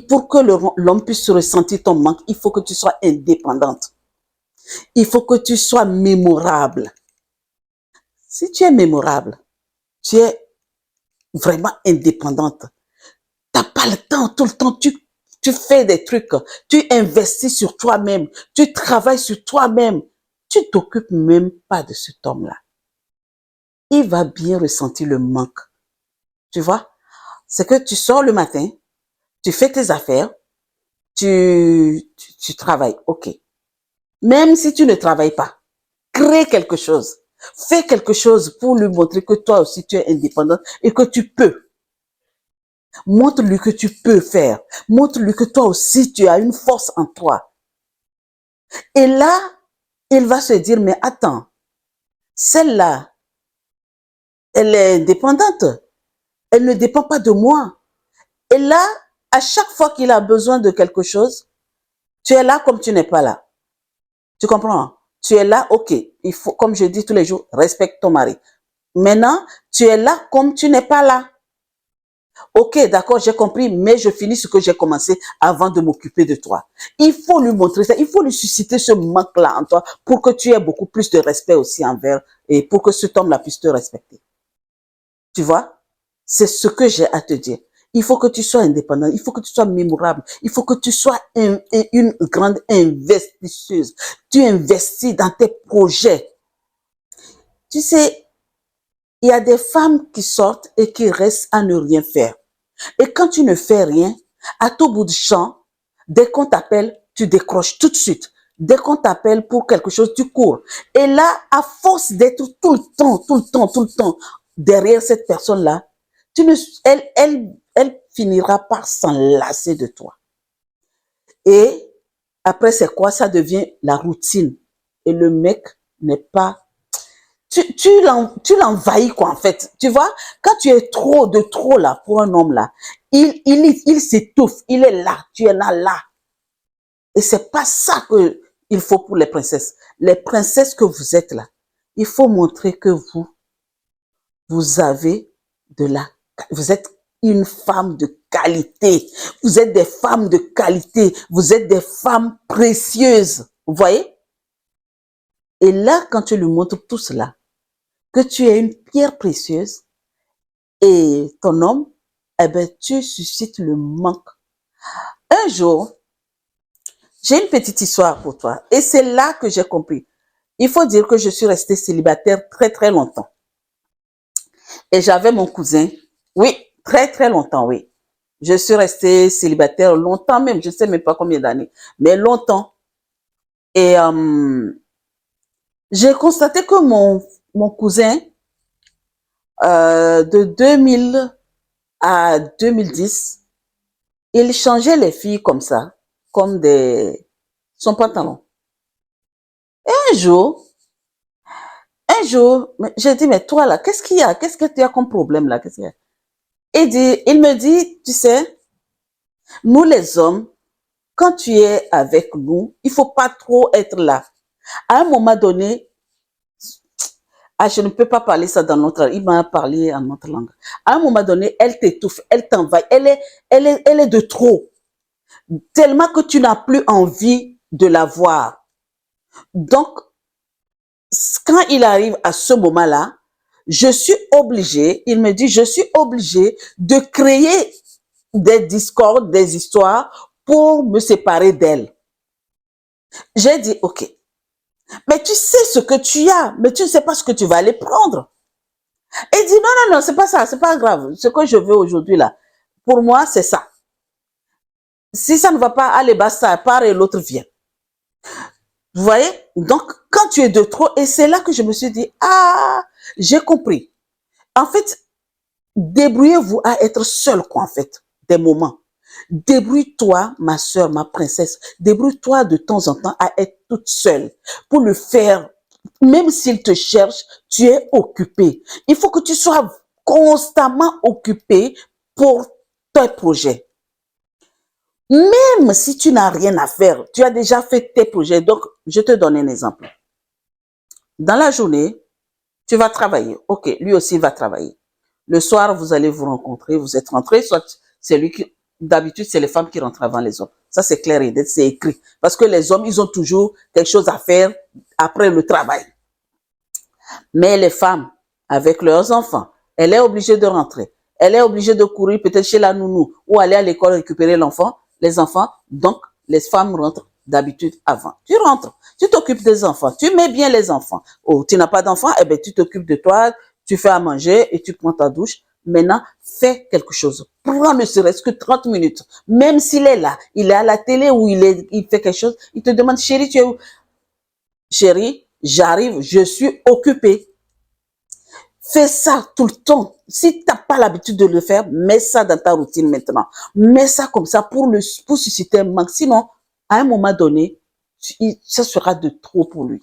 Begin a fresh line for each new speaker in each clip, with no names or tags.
Pour que l'homme puisse ressentir ton manque, il faut que tu sois indépendante. Il faut que tu sois mémorable. Si tu es mémorable, tu es vraiment indépendante. Tu n'as pas le temps, tout le temps, tu fais des trucs, tu investis sur toi-même, tu travailles sur toi-même. Tu t'occupes même pas de cet homme-là. Il va bien ressentir le manque. Tu vois? C'est que tu sors le matin, tu fais tes affaires, tu travailles, ok. Même si tu ne travailles pas, crée quelque chose. Fais quelque chose pour lui montrer que toi aussi tu es indépendante et que tu peux. Montre-lui que tu peux faire. Montre-lui que toi aussi tu as une force en toi. Et là, il va se dire, mais attends, celle-là, elle est indépendante. Elle ne dépend pas de moi. Et là, à chaque fois qu'il a besoin de quelque chose, tu es là comme tu n'es pas là. Tu comprends? Tu es là, ok. Il faut, comme je dis tous les jours, respecte ton mari. Maintenant, tu es là comme tu n'es pas là. Ok, d'accord, j'ai compris, mais je finis ce que j'ai commencé avant de m'occuper de toi. Il faut lui montrer ça, il faut lui susciter ce manque-là en toi pour que tu aies beaucoup plus de respect aussi envers et pour que cet homme-là puisse te respecter. Tu vois? C'est ce que j'ai à te dire. Il faut que tu sois indépendant, il faut que tu sois mémorable, il faut que tu sois une grande investisseuse. Tu investis dans tes projets. Tu sais, il y a des femmes qui sortent et qui restent à ne rien faire. Et quand tu ne fais rien, à tout bout de champ, dès qu'on t'appelle, tu décroches tout de suite. Dès qu'on t'appelle pour quelque chose, tu cours. Et là, à force d'être tout le temps derrière cette personne-là, elle finira par s'enlacer de toi. Et après, c'est quoi? Ça devient la routine. Et le mec n'est pas... Tu l'envahis, quoi, en fait. Tu vois, quand tu es trop là pour un homme là, il s'étouffe, il est là, tu es là. Et c'est pas ça que il faut pour les princesses. Les princesses que vous êtes là, il faut montrer que vous avez vous êtes une femme de qualité. Vous êtes des femmes de qualité. Vous êtes des femmes précieuses. Vous voyez? Et là, quand tu lui montres tout cela, que tu es une pierre précieuse et ton homme, eh ben, tu suscites le manque. Un jour, j'ai une petite histoire pour toi et c'est là que j'ai compris. Il faut dire que je suis restée célibataire très longtemps. Et j'avais mon cousin, oui, très longtemps, oui. Je suis restée célibataire longtemps même, je ne sais même pas combien d'années, mais longtemps. Et j'ai constaté que mon cousin, de 2000 à 2010, il changeait les filles comme ça, comme son pantalon. Et un jour, j'ai dit, mais toi là, qu'est-ce qu'il y a? Qu'est-ce que tu as comme problème là? Qu'est-ce qu'il y a? Il me dit, tu sais, nous les hommes, quand tu es avec nous, il faut pas trop être là. À un moment donné, je ne peux pas parler ça dans notre langue. Il m'a parlé en notre langue. À un moment donné, elle t'étouffe, elle t'envahit, elle est de trop. Tellement que tu n'as plus envie de la voir. Donc, quand il arrive à ce moment-là, je suis obligée, il me dit, je suis obligée de créer des discordes, des histoires pour me séparer d'elle. J'ai dit, ok, mais tu sais ce que tu as, mais tu ne sais pas ce que tu vas aller prendre. Et il dit, non, c'est pas ça, c'est pas grave. Ce que je veux aujourd'hui là, pour moi, c'est ça. Si ça ne va pas, allez, basta, part et l'autre vient. Vous voyez? Donc, quand tu es de trop, et c'est là que je me suis dit, ah, j'ai compris. En fait, débrouillez-vous à être seul, quoi, en fait, des moments. Débrouille-toi, ma soeur, ma princesse. Débrouille-toi de temps en temps à être toute seule pour le faire. Même s'il te cherche, tu es occupé. Il faut que tu sois constamment occupé pour tes projets. Même si tu n'as rien à faire, tu as déjà fait tes projets. Donc, je te donne un exemple. Dans la journée, tu vas travailler. Ok, lui aussi va travailler. Le soir, vous allez vous rencontrer, vous êtes rentrés, soit c'est lui qui... d'habitude, c'est les femmes qui rentrent avant les hommes. Ça, c'est clair et net, c'est écrit. Parce que les hommes, ils ont toujours quelque chose à faire après le travail. Mais les femmes, avec leurs enfants, elle est obligée de rentrer. Elle est obligée de courir peut-être chez la nounou ou aller à l'école récupérer l'enfant, les enfants. Donc, les femmes rentrent d'habitude avant. Tu rentres, tu t'occupes des enfants, tu mets bien les enfants. Oh, tu n'as pas d'enfants, eh bien, tu t'occupes de toi, tu fais à manger et tu prends ta douche. Maintenant, fais quelque chose. Prends ne serait-ce que 30 minutes. Même s'il est là, il est à la télé ou il fait quelque chose, il te demande, chérie, tu es où? Chérie, j'arrive, je suis occupée. Fais ça tout le temps. Si tu n'as pas l'habitude de le faire, mets ça dans ta routine maintenant. Mets ça comme ça pour susciter un manque. Sinon, à un moment donné, ça sera de trop pour lui.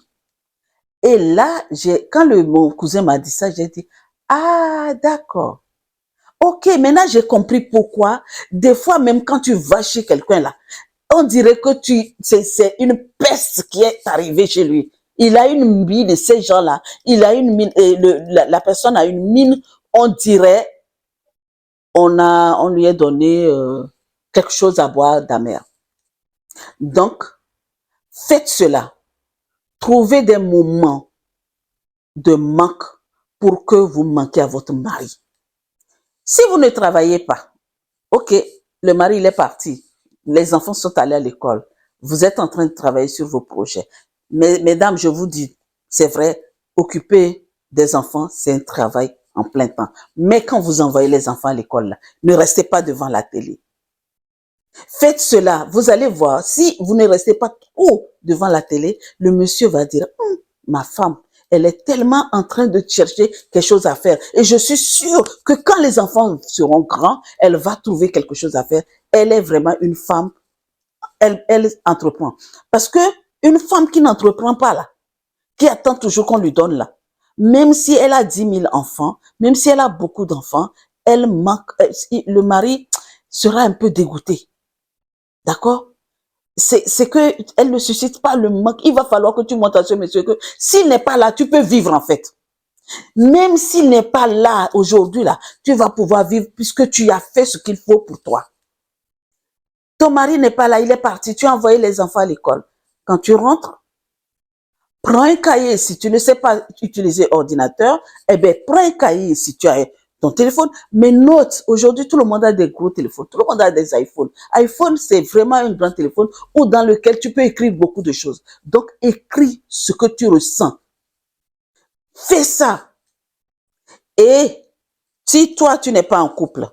Et là, quand mon cousin m'a dit ça, j'ai dit, ah, d'accord. Ok, maintenant j'ai compris pourquoi. Des fois, même quand tu vas chez quelqu'un là, on dirait que c'est une peste qui est arrivée chez lui. Il a une mine, ces gens-là, il a une mine, et la personne a une mine, on dirait, on lui a donné quelque chose à boire d'amer. Donc, faites cela. Trouvez des moments de manque pour que vous manquiez à votre mari. Si vous ne travaillez pas, ok, le mari il est parti, les enfants sont allés à l'école, vous êtes en train de travailler sur vos projets. Mais, mesdames, je vous dis, c'est vrai, occuper des enfants, c'est un travail en plein temps. Mais quand vous envoyez les enfants à l'école, là, ne restez pas devant la télé. Faites cela, vous allez voir, si vous ne restez pas trop devant la télé, le monsieur va dire, ma femme, elle est tellement en train de chercher quelque chose à faire. Et je suis sûre que quand les enfants seront grands, elle va trouver quelque chose à faire. Elle est vraiment une femme, elle entreprend. Parce que une femme qui n'entreprend pas là, qui attend toujours qu'on lui donne là, même si elle a 10 000 enfants, même si elle a beaucoup d'enfants, elle manque, le mari sera un peu dégoûté. D'accord? C'est que elle ne suscite pas le manque. Il va falloir que tu montres à ce monsieur que s'il n'est pas là, tu peux vivre en fait. Même s'il n'est pas là aujourd'hui, là, tu vas pouvoir vivre puisque tu as fait ce qu'il faut pour toi. Ton mari n'est pas là, il est parti. Tu as envoyé les enfants à l'école. Quand tu rentres, prends un cahier. Si tu ne sais pas utiliser ordinateur, eh bien, prends un cahier si tu as ton téléphone. Mais note, aujourd'hui, tout le monde a des gros téléphones. Tout le monde a des iPhones. iPhone, c'est vraiment un grand téléphone dans lequel tu peux écrire beaucoup de choses. Donc, écris ce que tu ressens. Fais ça. Et si toi, tu n'es pas en couple,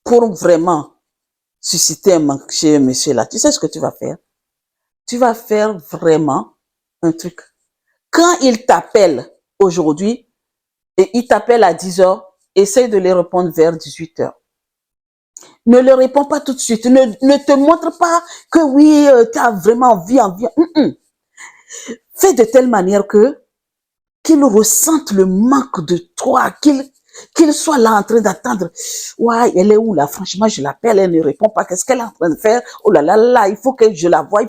pour vraiment susciter un manque chez un monsieur là, tu sais ce que tu vas faire? Tu vas faire vraiment un truc. Quand il t'appelle aujourd'hui, et il t'appelle à 10 heures, essaye de les répondre vers 18 heures. Ne le réponds pas tout de suite. Ne te montre pas que oui, tu as vraiment envie. Fais de telle manière qu'il ressente le manque de toi, qu'il soit là en train d'attendre. Ouais, elle est où là? Franchement, je l'appelle, elle ne répond pas. Qu'est-ce qu'elle est en train de faire? Oh là là là, il faut que je la voie.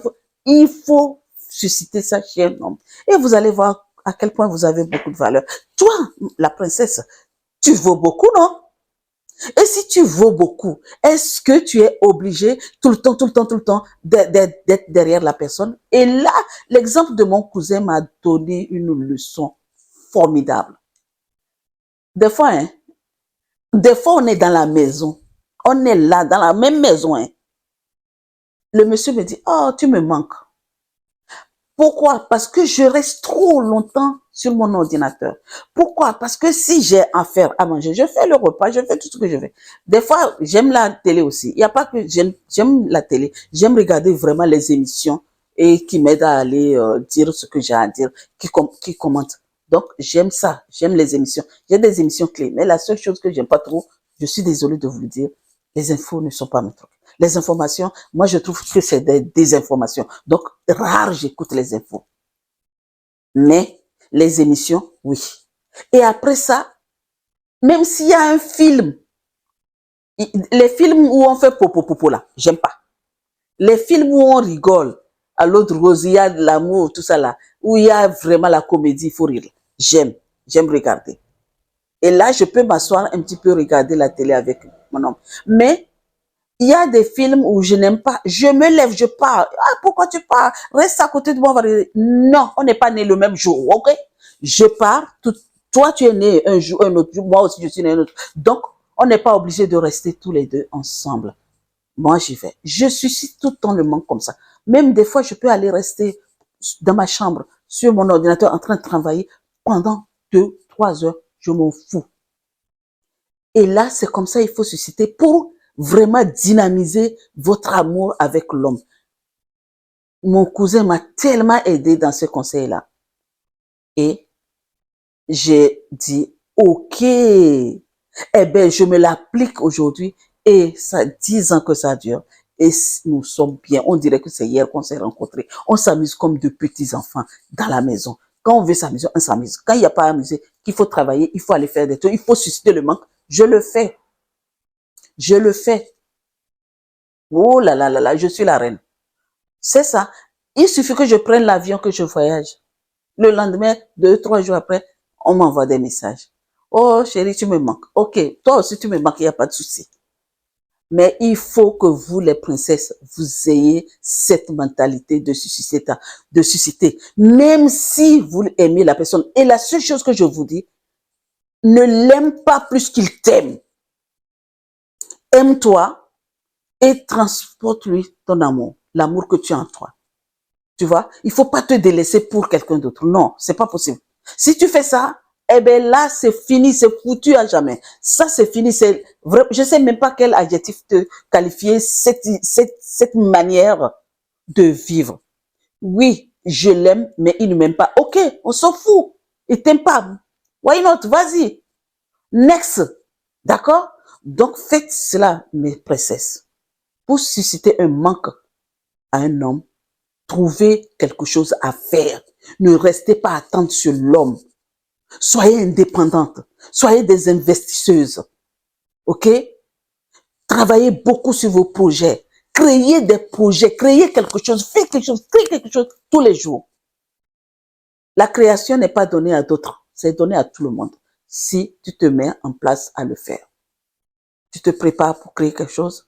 Il faut susciter ça chez un homme. Et vous allez voir à quel point vous avez beaucoup de valeur. Toi, la princesse, tu vaux beaucoup, non? Et si tu vaux beaucoup, est-ce que tu es obligé tout le temps d'être derrière la personne? Et là, l'exemple de mon cousin m'a donné une leçon formidable. Des fois, on est dans la maison. On est là, dans la même maison. Le monsieur me dit, oh, tu me manques. Pourquoi? Parce que je reste trop longtemps sur mon ordinateur. Pourquoi? Parce que si j'ai affaire à manger, je fais le repas, je fais tout ce que je fais. Des fois, j'aime la télé aussi. Il n'y a pas que j'aime la télé. J'aime regarder vraiment les émissions et qui m'aident à aller dire ce que j'ai à dire, qui commentent. Donc, j'aime ça. J'aime les émissions. J'ai des émissions clés. Mais la seule chose que j'aime pas trop, je suis désolée de vous le dire, les infos ne sont pas mes trucs. Les informations, moi, je trouve que c'est des désinformations. Donc, rare, j'écoute les infos. Mais les émissions, oui. Et après ça, même s'il y a un film, les films où on fait popo là, j'aime pas. Les films où on rigole, à l'autre rose, il y a de l'amour, tout ça là, où il y a vraiment la comédie, il faut rire. J'aime regarder. Et là, je peux m'asseoir un petit peu regarder la télé avec mon homme. Mais Il y a des films où je n'aime pas. Je me lève, je pars. Ah, pourquoi tu pars? Reste à côté de moi. Non, on n'est pas né le même jour, ok? Je pars. Toi, tu es né un jour, un autre jour. Moi aussi, je suis né un autre. Donc, on n'est pas obligé de rester tous les deux ensemble. Moi, j'y vais. Je suscite tout le temps le manque comme ça. Même des fois, je peux aller rester dans ma chambre, sur mon ordinateur, en train de travailler pendant 2, 3 heures. Je m'en fous. Et là, c'est comme ça, il faut susciter pour vraiment dynamiser votre amour avec l'homme. Mon cousin m'a tellement aidé dans ce conseil-là. Et j'ai dit, OK, eh ben, je me l'applique aujourd'hui et ça 10 ans que ça dure. Et nous sommes bien. On dirait que c'est hier qu'on s'est rencontrés. On s'amuse comme de petits enfants dans la maison. Quand on veut s'amuser, on s'amuse. Quand il n'y a pas à amuser, qu'il faut travailler, il faut aller faire des trucs, il faut susciter le manque. Je le fais. Je le fais. Oh là là là là, je suis la reine. C'est ça. Il suffit que je prenne l'avion, que je voyage. Le lendemain, 2, 3 jours après, on m'envoie des messages. Oh chérie, tu me manques. Ok, toi aussi tu me manques, il n'y a pas de souci. Mais il faut que vous, les princesses, vous ayez cette mentalité de susciter. Même si vous aimez la personne. Et la seule chose que je vous dis, ne l'aime pas plus qu'il t'aime. Aime-toi et transporte-lui ton amour, l'amour que tu as en toi. Tu vois, il faut pas te délaisser pour quelqu'un d'autre. Non, c'est pas possible. Si tu fais ça, eh ben là, c'est fini, c'est foutu à jamais. Ça, c'est fini, c'est vrai. Je sais même pas quel adjectif te qualifier cette manière de vivre. Oui, je l'aime, mais il ne m'aime pas. Ok, on s'en fout. Il t'aime pas. Why not? Vas-y. Next. D'accord? Donc, faites cela, mes princesses, pour susciter un manque à un homme. Trouvez quelque chose à faire. Ne restez pas à attendre sur l'homme. Soyez indépendantes. Soyez des investisseuses. OK? Travaillez beaucoup sur vos projets. Créez des projets. Créez quelque chose. Faites quelque chose. Créez quelque chose tous les jours. La création n'est pas donnée à d'autres. C'est donné à tout le monde. Si tu te mets en place à le faire. Tu te prépares pour créer quelque chose.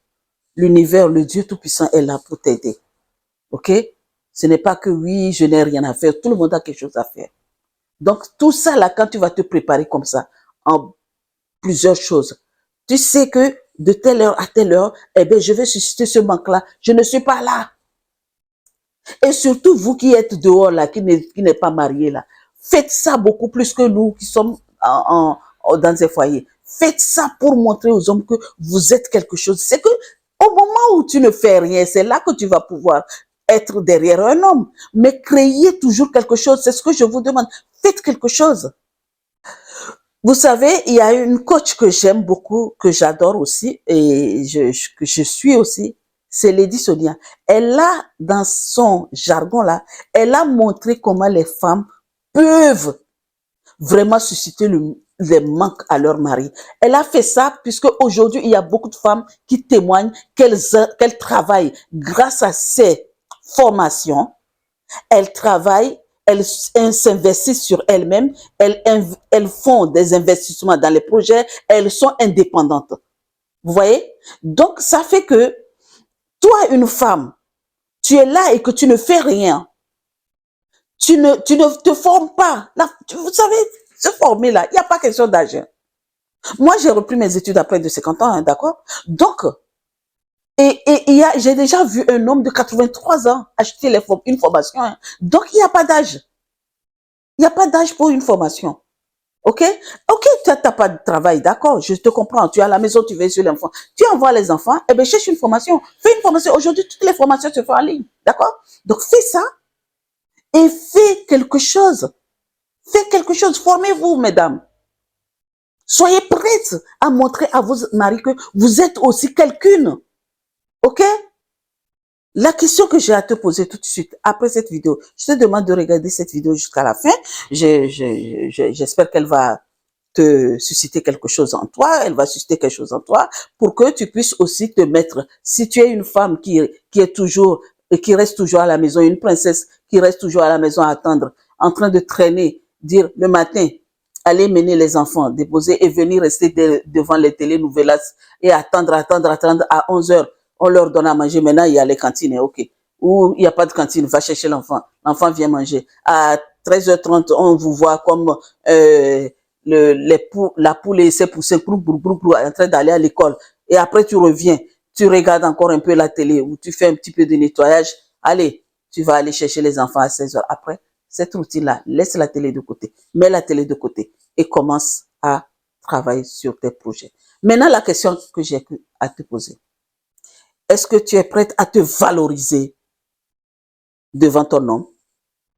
L'univers, le Dieu Tout-Puissant est là pour t'aider. OK? Ce n'est pas que oui, je n'ai rien à faire. Tout le monde a quelque chose à faire. Donc, tout ça, là, quand tu vas te préparer comme ça, en plusieurs choses, tu sais que de telle heure à telle heure, eh bien, je vais susciter ce manque-là. Je ne suis pas là. Et surtout, vous qui êtes dehors, là, qui n'êtes pas mariés, là, faites ça beaucoup plus que nous qui sommes dans ces foyers. Faites ça pour montrer aux hommes que vous êtes quelque chose. C'est que au moment où tu ne fais rien, c'est là que tu vas pouvoir être derrière un homme. Mais créez toujours quelque chose. C'est ce que je vous demande. Faites quelque chose. Vous savez, il y a une coach que j'aime beaucoup, que j'adore aussi, et que je suis aussi, c'est Lady Sonia. Elle a, dans son jargon là, elle a montré comment les femmes peuvent vraiment susciter les manques à leur mari. Elle a fait ça puisque aujourd'hui, il y a beaucoup de femmes qui témoignent qu'elles travaillent grâce à ces formations. Elles travaillent, elles s'investissent sur elles-mêmes, elles font des investissements dans les projets, elles sont indépendantes. Vous voyez? Donc, ça fait que toi, une femme, tu es là et que tu ne fais rien. Tu ne te formes pas. Là, vous savez, se former là, il n'y a pas question d'argent. Moi, j'ai repris mes études après de 50 ans, hein, d'accord? Donc, j'ai déjà vu un homme de 83 ans acheter une formation. Hein. Donc, il n'y a pas d'âge. Il n'y a pas d'âge pour une formation. OK? OK, tu n'as pas de travail, d'accord, je te comprends. Tu es à la maison, tu veilles sur l'enfant. Tu envoies les enfants, eh bien, cherche une formation. Fais une formation. Aujourd'hui, toutes les formations se font en ligne, d'accord? Donc, fais ça et fais quelque chose. Faites quelque chose. Formez-vous, mesdames. Soyez prêtes à montrer à vos maris que vous êtes aussi quelqu'une. OK? La question que j'ai à te poser tout de suite, après cette vidéo, je te demande de regarder cette vidéo jusqu'à la fin. J'espère qu'elle va te susciter quelque chose en toi, elle va susciter quelque chose en toi, pour que tu puisses aussi te mettre, si tu es une femme qui reste toujours à la maison, une princesse qui reste toujours à la maison à attendre, en train de traîner, dire le matin, aller mener les enfants, déposer et venir rester devant les télénouvelas et attendre à 11 heures On leur donne à manger. Maintenant, il y a les cantines, ok. Ou il n'y a pas de cantine, va chercher l'enfant. L'enfant vient manger. À 13h30, on vous voit comme la poule et ses poussins en train d'aller à l'école. Et après, tu reviens. Tu regardes encore un peu la télé ou tu fais un petit peu de nettoyage. Allez, tu vas aller chercher les enfants à 16h. Après, cette routine-là, laisse la télé de côté. Mets la télé de côté et commence à travailler sur tes projets. Maintenant, la question que j'ai à te poser. Est-ce que tu es prête à te valoriser devant ton homme,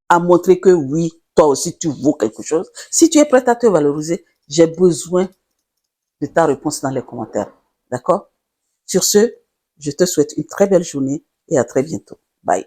à montrer que oui, toi aussi, tu vaux quelque chose? Si tu es prête à te valoriser, j'ai besoin de ta réponse dans les commentaires. D'accord? Sur ce, je te souhaite une très belle journée et à très bientôt. Bye.